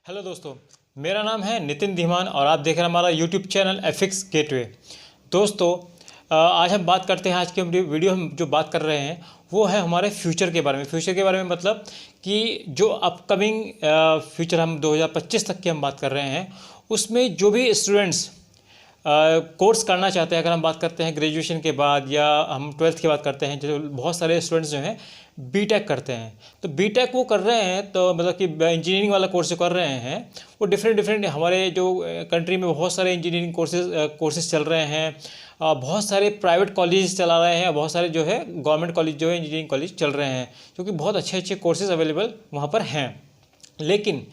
Hello दोस्तों, मेरा नाम है नितिन धीमान और आप देख रहे हैं हमारा यूट्यूब चैनल एफिक्स गेटवे। दोस्तों, आज हम बात करते हैं। आज की वीडियो हम जो बात कर रहे हैं वो है हमारे फ्यूचर के बारे में। फ्यूचर के बारे में मतलब कि जो अपकमिंग फ्यूचर हम 2025 तक की हम बात कर रहे हैं, उसमें जो भी स्टूडेंट्स कोर्स करना चाहते हैं। अगर हम बात करते हैं ग्रेजुएशन के बाद या हम ट्वेल्थ की बात करते हैं, जो बहुत सारे स्टूडेंट्स जो हैं बीटेक करते हैं, तो बीटेक वो कर रहे हैं, तो मतलब कि इंजीनियरिंग वाला कोर्स जो कर रहे हैं वो डिफरेंट हमारे जो कंट्री में बहुत सारे इंजीनियरिंग कोर्सेज चल रहे हैं। बहुत सारे प्राइवेट कॉलेज चला रहे हैं, बहुत सारे जो है गवर्नमेंट कॉलेज जो है इंजीनियरिंग कॉलेज चल रहे हैं, क्योंकि बहुत अच्छे कोर्सेज अवेलेबल वहाँ पर हैं। लेकिन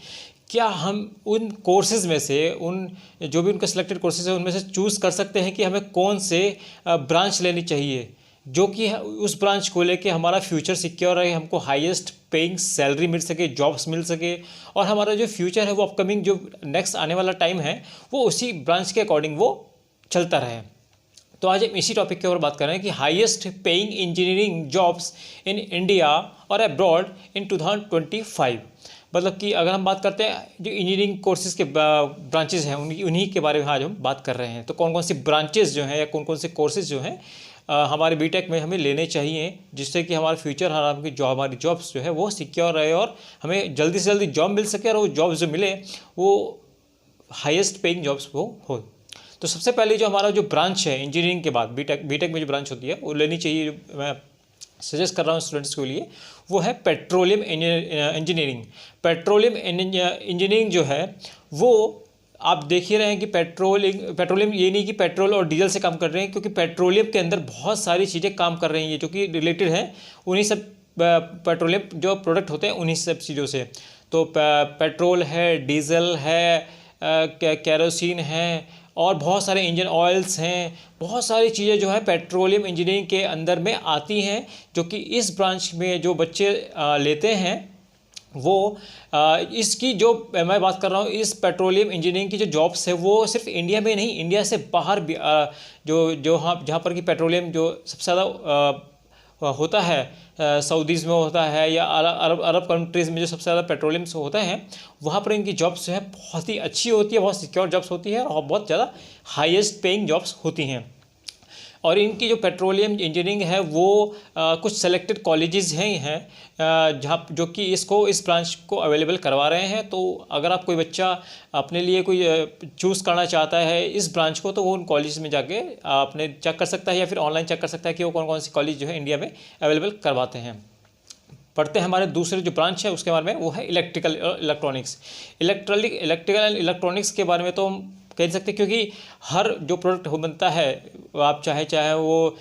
क्या हम उन कोर्सेज़ में से, उन जो भी उनका सिलेक्टेड कोर्सेज है उनमें से चूज़ कर सकते हैं कि हमें कौन से ब्रांच लेनी चाहिए, जो कि उस ब्रांच को लेके हमारा फ्यूचर सिक्योर रहे, हमको हाईएस्ट पेइंग सैलरी मिल सके, जॉब्स मिल सके, और हमारा जो फ्यूचर है वो अपकमिंग जो नेक्स्ट आने वाला टाइम है वो उसी ब्रांच के अकॉर्डिंग वो चलता रहे। तो आज हम इसी टॉपिक के ऊपर बात कर रहे हैं कि highest paying engineering jobs in India और अब्रॉड इन 2025। मतलब कि अगर हम बात करते हैं जो इंजीनियरिंग कोर्सेज के ब्रांचेज हैं उन्हीं के बारे में आज हम बात कर रहे हैं। तो कौन कौन सी ब्रांचेज जो हैं या कौन कौन से कोर्सेज जो हैं हमारे बीटेक में हमें लेने चाहिए, जिससे कि हमारा फ्यूचर, हमारी जॉब्स जो है वो सिक्योर रहे और हमें जल्दी से जल्दी जॉब मिल सके, और वो जॉब्स जो मिले वो हाईएस्ट पेइंग जॉब्स वो हो। तो सबसे पहले जो हमारा जो ब्रांच है इंजीनियरिंग के बाद, बीटेक में जो ब्रांच होती है वो लेनी चाहिए, जो मैं सजेस्ट कर रहा हूँ स्टूडेंट्स के लिए, वो है पेट्रोलियम इंजीनियरिंग। पेट्रोलियम इंजीनियरिंग जो है वो आप देख ही रहे हैं कि पेट्रोलियम ये नहीं कि पेट्रोल और डीजल से काम कर रहे हैं, क्योंकि पेट्रोलियम के अंदर बहुत सारी चीज़ें काम कर रही हैं जो कि रिलेटेड हैं उन्हीं सब पेट्रोलियम जो प्रोडक्ट होते हैं उन्हीं सब चीज़ों से। तो पेट्रोल है, डीजल है, कैरोसिन है, और बहुत सारे इंजन ऑयल्स हैं, बहुत सारी चीज़ें जो है पेट्रोलियम इंजीनियरिंग के अंदर में आती हैं, जो कि इस ब्रांच में जो बच्चे लेते हैं वो इसकी जो मैं बात कर रहा हूँ, इस पेट्रोलियम इंजीनियरिंग की जो जॉब्स है वो सिर्फ इंडिया में नहीं, इंडिया से बाहर भी जहाँ पर कि पेट्रोलियम जो सबसे ज़्यादा होता है, सऊदीज़ में होता है या अरब कंट्रीज़ में जो सबसे ज़्यादा पेट्रोलियम होता है, वहाँ पर इनकी जॉब्स जो है बहुत ही अच्छी होती है, बहुत सिक्योर जॉब्स होती है और बहुत ज़्यादा हाईएस्ट पेइंग जॉब्स होती हैं। और इनकी जो पेट्रोलियम इंजीनियरिंग है वो कुछ सेलेक्टेड कॉलेजेस हैं जहाँ जो कि इस ब्रांच को अवेलेबल करवा रहे हैं। तो अगर आप कोई बच्चा अपने लिए कोई चूज़ करना चाहता है इस ब्रांच को, तो वो उन कॉलेज में जाके अपने चेक कर सकता है या फिर ऑनलाइन चेक कर सकता है कि वो कौन कौन सी कॉलेज जो है इंडिया में अवेलेबल करवाते हैं। पढ़ते हैं हमारे दूसरे जो ब्रांच है उसके बारे में, वो है इलेक्ट्रिकल इलेक्ट्रॉनिक्स। इलेक्ट्रिकल इलेक्ट्रॉनिक्स के बारे में तो हम कह नहीं सकते, क्योंकि हर जो प्रोडक्ट हो बनता है, आप चाहे वो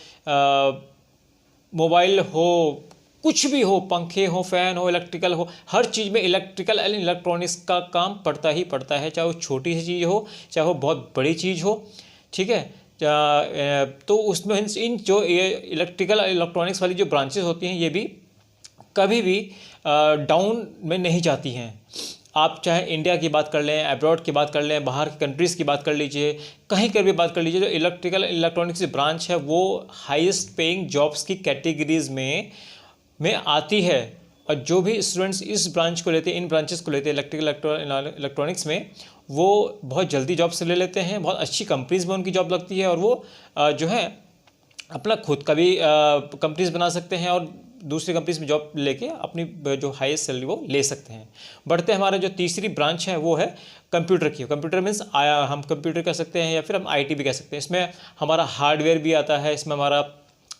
मोबाइल हो, कुछ भी हो, पंखे हो, फ़ैन हो, इलेक्ट्रिकल हो, हर चीज़ में इलेक्ट्रिकल एंड इलेक्ट्रॉनिक्स का काम पड़ता ही पड़ता है, चाहे वो छोटी सी चीज़ हो चाहे वो बहुत बड़ी चीज़ हो। ठीक है, तो उसमें इन जो इलेक्ट्रिकल इलेक्ट्रॉनिक्स वाली जो ब्रांचेस होती हैं ये भी कभी भी डाउन में नहीं जाती हैं। आप चाहे इंडिया की बात कर लें, अब्रॉड की बात कर लें, बाहर की कंट्रीज़ की बात कर लीजिए, कहीं कर भी बात कर लीजिए, जो इलेक्ट्रिकल इलेक्ट्रॉनिक्स की ब्रांच है वो हाईएस्ट पेइंग जॉब्स की कैटेगरीज़ में आती है। और जो भी स्टूडेंट्स इस ब्रांच को लेते हैं, इन ब्रांचेस को लेते हैं इलेक्ट्रिकल इलेक्ट्रॉनिक्स में, वो बहुत जल्दी जॉब से ले लेते हैं, बहुत अच्छी कंपनीज़ में उनकी जॉब लगती है, और वो जो है अपना खुद का भी कंपनीज बना सकते हैं और दूसरी कंपनीज में जॉब लेके अपनी जो हाईएस्ट सैलरी वो ले सकते हैं। बढ़ते हमारा जो तीसरी ब्रांच है वो है कंप्यूटर की। कंप्यूटर मीन्स हम कंप्यूटर कह सकते हैं या फिर हम आईटी भी कह सकते हैं। इसमें हमारा हार्डवेयर भी आता है, इसमें हमारा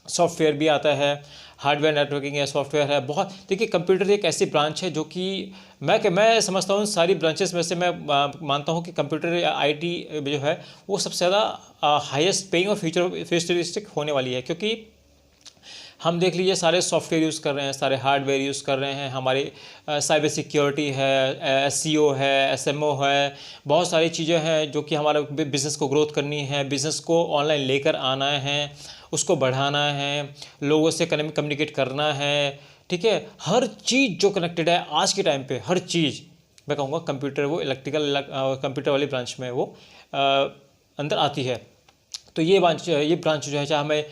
सॉफ्टवेयर भी आता है, हार्डवेयर नेटवर्किंग है, सॉफ्टवेयर है, बहुत। देखिए, कंप्यूटर एक ऐसी ब्रांच है जो कि मैं समझता हूँ सारी ब्रांचेस में से मैं मानता हूँ कि कंप्यूटर या आईटी जो है वो सबसे ज़्यादा हाईएस्ट पेइंग और फ्यूचरिस्टिक होने वाली है, क्योंकि हम देख लीजिए सारे सॉफ्टवेयर यूज़ कर रहे हैं, सारे हार्डवेयर यूज़ कर रहे हैं, हमारे साइबर सिक्योरिटी है, एसईओ है, एसएमओ है, बहुत सारी चीज़ें हैं जो कि हमारे बिज़नेस को ग्रोथ करनी है, बिज़नेस को ऑनलाइन लेकर आना है, उसको बढ़ाना है, लोगों से कम्युनिकेट करना है। ठीक है, हर चीज़ जो कनेक्टेड है आज के टाइम पे, हर चीज़ मैं कहूँगा कंप्यूटर वो कंप्यूटर वाली ब्रांच में वो अंदर आती है। तो ये ब्रांच जो है, चाहे हमें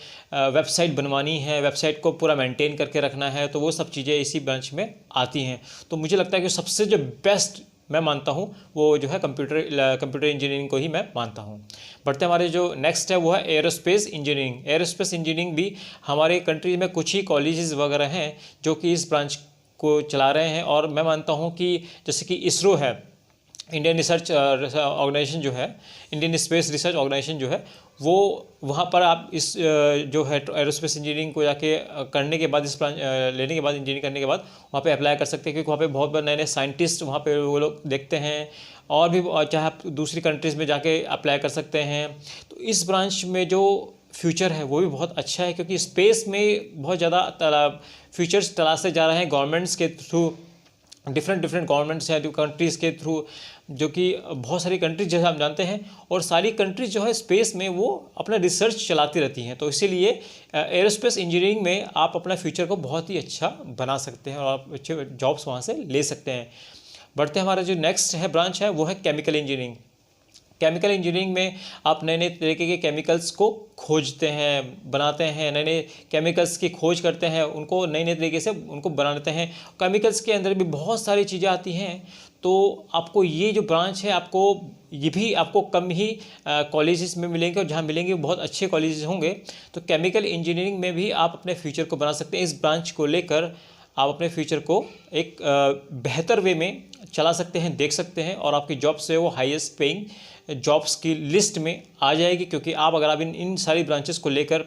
वेबसाइट बनवानी है, वेबसाइट को पूरा मेंटेन करके रखना है, तो वो सब चीज़ें इसी ब्रांच में आती हैं। तो मुझे लगता है कि सबसे जो बेस्ट मैं मानता हूँ वो जो है कंप्यूटर इंजीनियरिंग को ही मैं मानता हूँ। बढ़ते हमारे जो नेक्स्ट है वो है एयरोस्पेस इंजीनियरिंग। एयरोस्पेस इंजीनियरिंग भी हमारे कंट्री में कुछ ही कॉलेजेस वगैरह हैं जो कि इस ब्रांच को चला रहे हैं, और मैं मानता हूँ कि जैसे कि इसरो है, इंडियन रिसर्च ऑर्गेनाइजेशन जो है, इंडियन स्पेस रिसर्च ऑर्गेनाइजेशन जो है, वो वहाँ पर आप इस जो है एरोस्पेस इंजीनियरिंग को जाके करने के बाद, इस प्लान लेने के बाद, इंजीनियरिंग करने के बाद वहाँ पे अप्लाई कर सकते हैं, क्योंकि वहाँ पे बहुत बार नए नए साइंटिस्ट वहाँ पे वो लोग देखते हैं, और भी चाहे आप दूसरी कंट्रीज़ में जाके अप्लाई कर सकते हैं। तो इस ब्रांच में जो फ्यूचर है वो भी बहुत अच्छा है, क्योंकि स्पेस में बहुत ज़्यादा फ्यूचर्स तलाशे जा रहे हैं गवर्नमेंट्स के थ्रू, डिफरेंट गवर्नमेंट्स हैं जो कंट्रीज़ के थ्रू, जो कि बहुत सारी कंट्रीज जैसे आप जानते हैं, और सारी कंट्रीज जो है स्पेस में वो अपना रिसर्च चलाती रहती हैं। तो इसीलिए एरोस्पेस इंजीनियरिंग में आप अपना फ्यूचर को बहुत ही अच्छा बना सकते हैं और आप अच्छे जॉब्स वहाँ से ले सकते हैं। बढ़ते हमारा जो नेक्स्ट है ब्रांच है वो है केमिकल इंजीनियरिंग। केमिकल इंजीनियरिंग में आप नए नए तरीके के केमिकल्स को खोजते हैं, बनाते हैं, नए नए केमिकल्स की खोज करते हैं, उनको नए नए तरीके से उनको बनाते हैं। केमिकल्स के अंदर भी बहुत सारी चीज़ें आती हैं, तो आपको ये जो ब्रांच है आपको ये भी आपको कम ही कॉलेजेस में मिलेंगे, और जहाँ मिलेंगे वो बहुत अच्छे कॉलेजेस होंगे। तो केमिकल इंजीनियरिंग में भी आप अपने फ्यूचर को बना सकते हैं। इस ब्रांच को लेकर आप अपने फ्यूचर को एक बेहतर वे में चला सकते हैं, देख सकते हैं, और आपकी जॉब से वो हाईएस्ट पेइंग जॉब्स की लिस्ट में आ जाएगी। क्योंकि अगर आप इन सारी ब्रांचेस को लेकर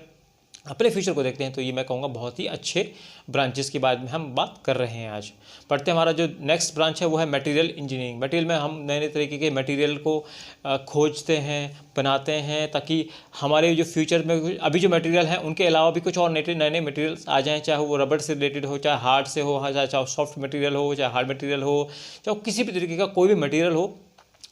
अपने फ्यूचर को देखते हैं तो ये मैं कहूँगा बहुत ही अच्छे ब्रांचेस के बारे में हम बात कर रहे हैं आज। पढ़ते हमारा जो नेक्स्ट ब्रांच है वो है मटेरियल इंजीनियरिंग। मटेरियल में हम नए नए तरीके के मटेरियल को खोजते हैं, बनाते हैं, ताकि हमारे जो फ्यूचर में अभी जो मटेरियल हैं उनके अलावा भी कुछ और नए नए मटेरियल्स आ जाएँ, चाहे वो रबड़ से रिलेटेड हो, चाहे हार्ड से हो, चाहे सॉफ्ट मटेरियल हो, चाहे हार्ड मटेरियल हो, चाहे किसी भी तरीके का कोई भी मटेरियल हो।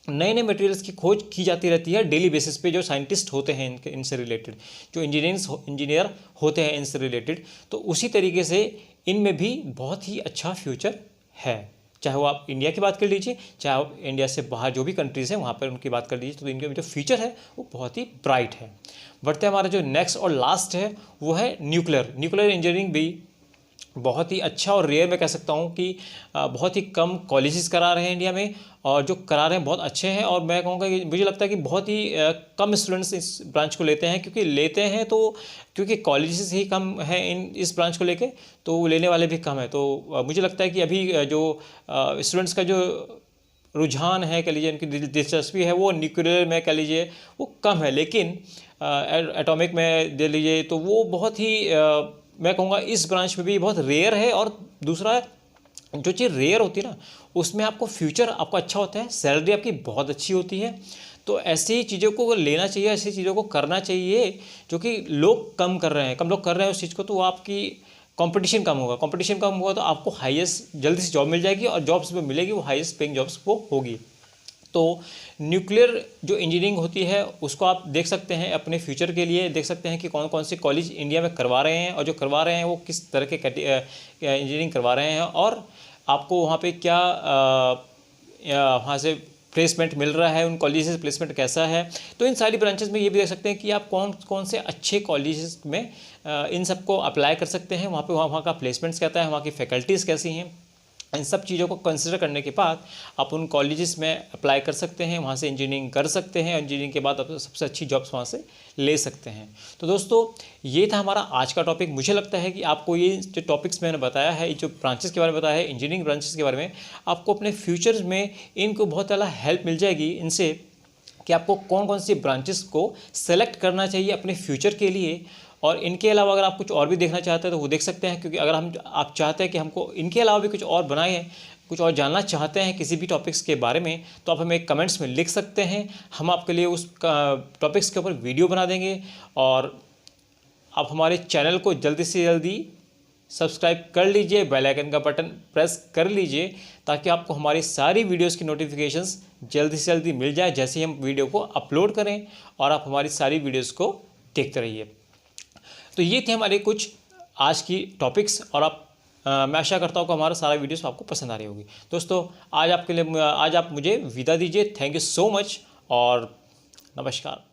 नए नए मटेरियल्स की खोज की जाती रहती है डेली बेसिस पे। जो साइंटिस्ट होते हैं इनसे रिलेटेड, जो इंजीनियर होते हैं इनसे रिलेटेड, तो उसी तरीके से इनमें भी बहुत ही अच्छा फ्यूचर है। चाहे वो आप इंडिया की बात कर लीजिए, चाहे आप इंडिया से बाहर जो भी कंट्रीज़ हैं वहाँ पर उनकी बात कर लीजिए, तो इनके जो फ्यूचर है वो बहुत ही ब्राइट है। बढ़ते हमारा जो नेक्स्ट और लास्ट है वो है न्यूक्लियर इंजीनियरिंग भी बहुत ही अच्छा और रेयर मैं कह सकता हूँ कि बहुत ही कम कॉलेजेस करा रहे हैं इंडिया में, और जो करा रहे हैं बहुत अच्छे हैं। और मैं कहूँगा कि मुझे लगता है कि बहुत ही कम स्टूडेंट्स इस ब्रांच को लेते हैं, क्योंकि कॉलेजेस ही कम हैं इस ब्रांच को लेके, तो लेने वाले भी कम है। तो मुझे लगता है कि अभी जो स्टूडेंट्स का जो रुझान है कह लीजिए, उनकी दिलचस्पी है वो न्यूक्लियर में कह लीजिए वो कम है, लेकिन एटॉमिक में दे लीजिए तो वो बहुत ही मैं कहूँगा इस ब्रांच में भी बहुत रेयर है। और दूसरा, जो चीज़ रेयर होती है ना उसमें आपको फ्यूचर आपका अच्छा होता है, सैलरी आपकी बहुत अच्छी होती है। तो ऐसी चीज़ों को लेना चाहिए, ऐसी चीज़ों को करना चाहिए जो कि लोग कम कर रहे हैं, कम लोग कर रहे हैं उस चीज़ को, तो आपकी कंपटीशन कम होगा तो आपको हाईएस्ट जल्दी से जॉब मिल जाएगी, और जॉब्स में मिलेगी वो हाईएस्ट पेइंग जॉब्स वो होगी। तो न्यूक्लियर जो इंजीनियरिंग होती है उसको आप देख सकते हैं, अपने फ्यूचर के लिए देख सकते हैं कि कौन कौन से कॉलेज इंडिया में करवा रहे हैं, और जो करवा रहे हैं वो किस तरह के इंजीनियरिंग करवा रहे हैं, और आपको वहाँ पे क्या वहाँ से प्लेसमेंट मिल रहा है, उन कॉलेज से प्लेसमेंट कैसा है। तो इन सारी ब्रांचेस में ये भी देख सकते हैं कि आप कौन कौन से अच्छे कॉलेजेस में इन सबको अप्लाई कर सकते हैं, वहाँ का प्लेसमेंट्स कहता है, वहाँ की फैकल्टीज़ कैसी हैं। इन सब चीज़ों को कंसिडर करने के बाद आप उन कॉलेजेस में अप्लाई कर सकते हैं, वहाँ से इंजीनियरिंग कर सकते हैं, इंजीनियरिंग के बाद आप सबसे अच्छी जॉब्स वहाँ से ले सकते हैं। तो दोस्तों ये था हमारा आज का टॉपिक। मुझे लगता है कि आपको ये जो टॉपिक्स मैंने बताया है, जो ब्रांचेस के बारे में बताया है, इंजीनियरिंग ब्रांचेस के बारे में, आपको अपने फ्यूचर्स में इनको बहुत ज़्यादा हेल्प मिल जाएगी इनसे, कि आपको कौन कौन सी ब्रांचेस को सेलेक्ट करना चाहिए अपने फ्यूचर के लिए। और इनके अलावा अगर आप कुछ और भी देखना चाहते हैं तो वो देख सकते हैं, क्योंकि अगर आप चाहते हैं कि हमको इनके अलावा भी कुछ और बनाएं, कुछ और जानना चाहते हैं किसी भी टॉपिक्स के बारे में, तो आप हमें कमेंट्स में लिख सकते हैं। हम आपके लिए उस टॉपिक्स के ऊपर वीडियो बना देंगे, और आप हमारे चैनल को जल्दी से जल्दी सब्सक्राइब कर लीजिए, बेल आइकन का बटन प्रेस कर लीजिए, ताकि आपको हमारी सारी वीडियोज़ की नोटिफिकेशंस जल्दी से जल्दी मिल जाए जैसे ही हम वीडियो को अपलोड करें, और आप हमारी सारी वीडियोज़ को देखते रहिए। तो ये थे हमारे कुछ आज की टॉपिक्स, और मैं आशा करता हूँ कि हमारा सारा वीडियोस आपको पसंद आ रही होगी। दोस्तों आज आप मुझे विदा दीजिए। थैंक यू सो मच और नमस्कार।